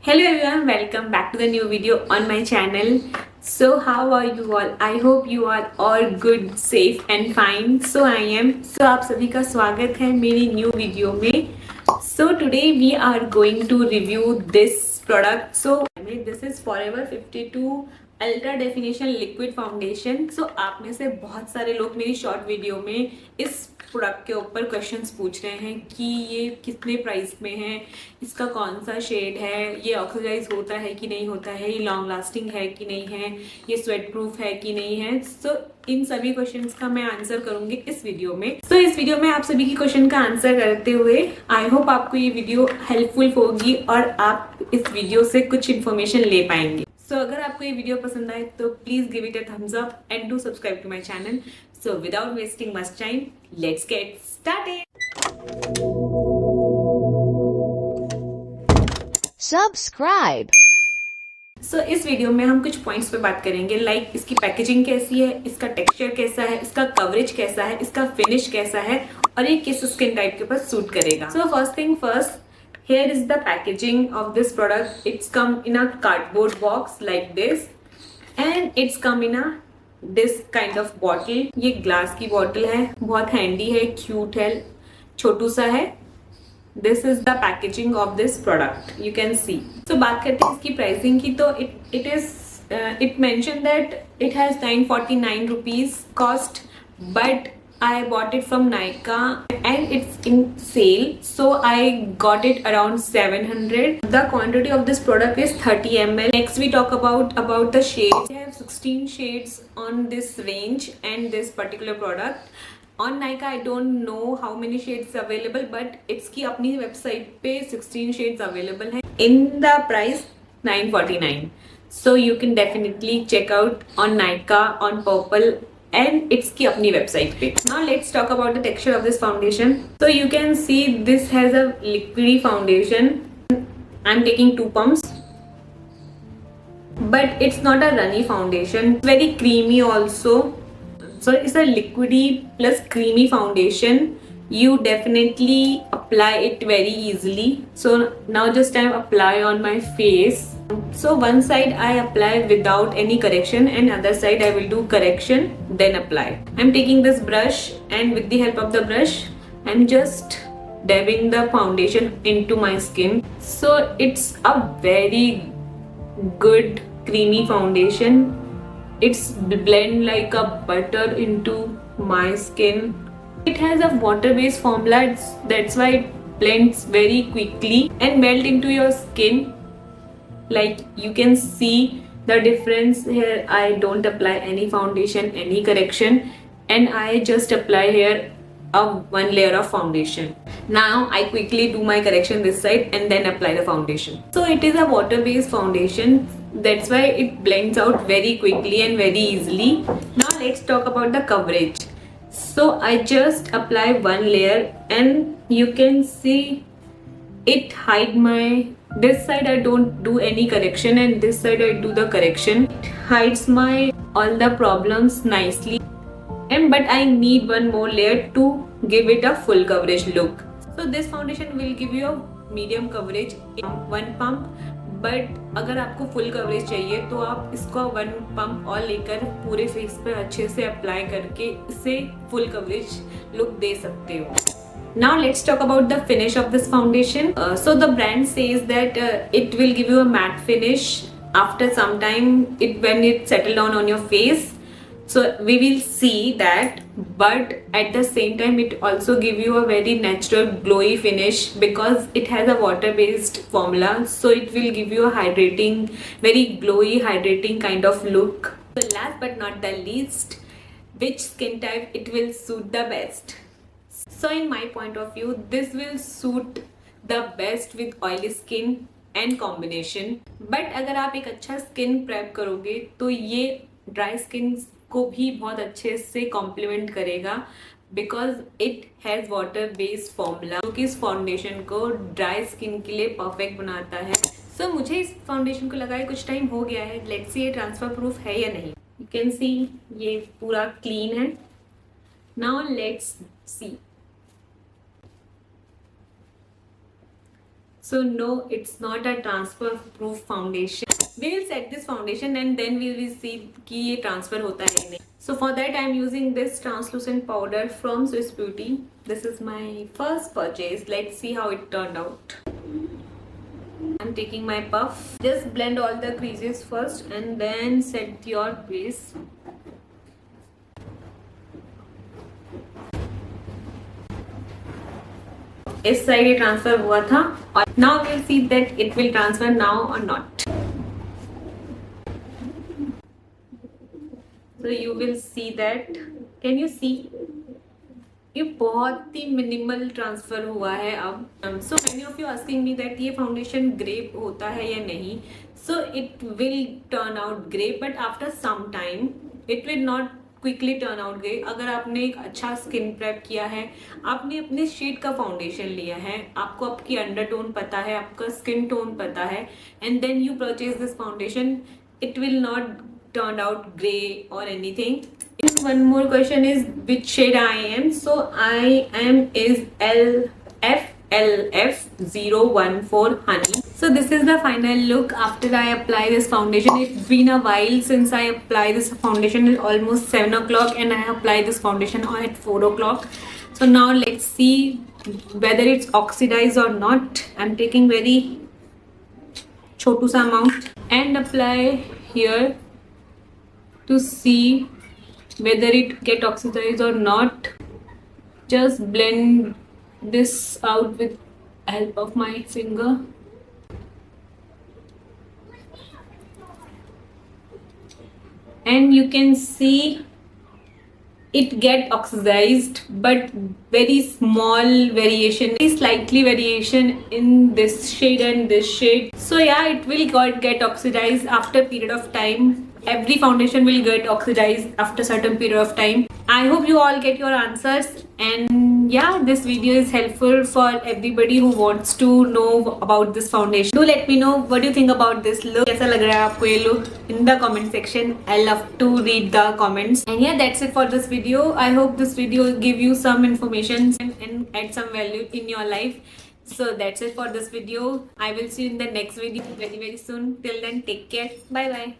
Hello everyone, welcome back to the new video on my channel. So how are you all? I hope you are all good, safe and fine. So I am. So आप सभी का स्वागत है मेरी new video में. So today we are going to review this product. So this is Forever 52 ultra definition liquid foundation. So आप में से बहुत सारे लोग मेरी शॉर्ट वीडियो में इस प्रोडक्ट के ऊपर क्वेश्चंस पूछ रहे हैं कि ये कितने प्राइस में है, इसका कौन सा शेड है, ये ऑक्सीडाइज होता है कि नहीं होता है, ये लॉन्ग लास्टिंग है कि नहीं है, ये स्वेट प्रूफ है कि नहीं है. सो इन सभी क्वेश्चंस का मैं आंसर करूंगी इस वीडियो में. तो इस वीडियो में आप सभी की क्वेश्चन का आंसर करते हुए आई होप आपको ये वीडियो हेल्पफुल होगी और आप इस वीडियो से कुछ इन्फॉर्मेशन ले पाएंगे. सो अगर आपको ये वीडियो पसंद आए तो please give it a thumbs up and do subscribe to my channel. So without wasting much time, let's get started. Subscribe. So इस वीडियो में हम कुछ पॉइंट्स पे बात करेंगे, लाइक इसकी पैकेजिंग कैसी है, इसका टेक्सचर कैसा है, इसका कवरेज कैसा है, इसका फिनिश कैसा है और ये किस स्किन टाइप के ऊपर सूट करेगा. So first thing first, here is the packaging of this product. It's come in a cardboard box like this and it's come in a this kind of bottle. ये glass की bottle है, बहुत handy है, cute है, छोटू सा है. This is the packaging of this product. You can see. So बात करते हैं इसकी प्राइसिंग की. तो it mentioned that it has 949 rupees cost, but I bought it from Nykaa and it's in sale, so I got it around 700. The quantity of this product is 30 ml. Next we talk about the shades. They have 16 shades on this range and this particular product. On Nykaa I don't know how many shades available, but इसकी अपनी website पे 16 shades available है. In the price 949. So you can definitely check out on Nykaa, on Purple and it's की अपनी website पे. Now let's talk about the texture of this foundation. So you can see this has a liquidy foundation. I'm taking 2 pumps, but it's not a runny foundation. It's very creamy also. So it's a liquidy plus creamy foundation. You definitely apply it very easily. So now just I apply on my face. So one side I apply without any correction and other side I will do correction then apply. I'm taking this brush and with the help of the brush I'm just dabbing the foundation into my skin. So it's a very good creamy foundation. It's blend like a butter into my skin. It has a water-based formula, that's why it blends very quickly and melt into your skin. Like you can see the difference here. I don't apply any foundation, any correction, and I just apply here a one layer of foundation. Now I quickly do my correction this side and then apply the foundation. So it is a water-based foundation, that's why it blends out very quickly and very easily. Now let's talk about the coverage. So I just apply one layer and you can see it hide my, this side I don't do any correction and this side I do the correction. It hides my all the problems nicely, and but I need one more layer to give it a full coverage look. So this foundation will give you a medium coverage in one pump, but अगर आपको full coverage चाहिए तो आप इसको 1 pump और लेकर पूरे face पे अच्छे से अप्लाई करके इसे फुल कवरेज लुक दे सकते हो. Now let's talk about the finish of this foundation. So the brand says that it will give you a matte finish after some time when it settle down on your face. So we will see that, but at the same time it also give you a very natural glowy finish because it has a water based formula. So it will give you a hydrating, very glowy hydrating kind of look. So last but not the least, which skin type it will suit the best? So in my point of view, this will suit the best with oily skin and combination. But अगर आप एक अच्छा skin prep करोगे तो ये dry skin को भी बहुत अच्छे से कॉम्प्लीमेंट करेगा because it has water based formula जो कि इस फाउंडेशन को ड्राई स्किन के लिए परफेक्ट बनाता है. सो मुझे इस फाउंडेशन को लगाए कुछ टाइम हो गया है. लेट्स सी ये ट्रांसफर प्रूफ है या नहीं. यू कैन सी ये पूरा क्लीन है. Now let's see. So no, it's not a transfer proof foundation. We will set this foundation and then we will see कि ये transfer होता है नहीं. So for that I am using this translucent powder from Swiss Beauty. This is my first purchase. Let's see how it turned out. I'm taking my puff. Just blend all the creases first and then set your base. इस side ये transfer हुआ था और now will see that it will transfer now और not. So you will see that. Can you see? ये बहुत ही minimal transfer हुआ है अब. So many of you asking me that ये फाउंडेशन ग्रे होता है या नहीं. So it will turn out grey but after some time it will not quickly turn out grey. अगर आपने एक अच्छा स्किन प्रेप किया है, आपने अपने शेड का फाउंडेशन लिया है, आपको आपकी अंडरटोन पता है, आपका स्किन टोन पता है, and then you purchase this foundation, it will not turn out grey और anything. One more question is which shade I am. So I am is LF014 Honey. So this is the final look after I apply this foundation. It's been a while since I apply this foundation. It's almost 7 o'clock and I apply this foundation at 4 o'clock. So now let's see whether it's oxidized or not. I'm taking very chotu sa amount and apply here to see whether it get oxidized or not. Just blend this out with help of my finger. And you can see it get oxidized, but very small variation, very slightly variation in this shade and this shade. So yeah, it will get oxidized after period of time. Every foundation will get oxidized after certain period of time. I hope you all get your answers, and yeah, this video is helpful for everybody who wants to know about this foundation. Do let me know what you think about this look. कैसा लग रहा है आपको ये look in the comment section. I love to read the comments. And yeah, that's it for this video. I hope this video give you some information and add some value in your life. So that's it for this video. I will see you in the next video very soon. Till then, take care. Bye bye.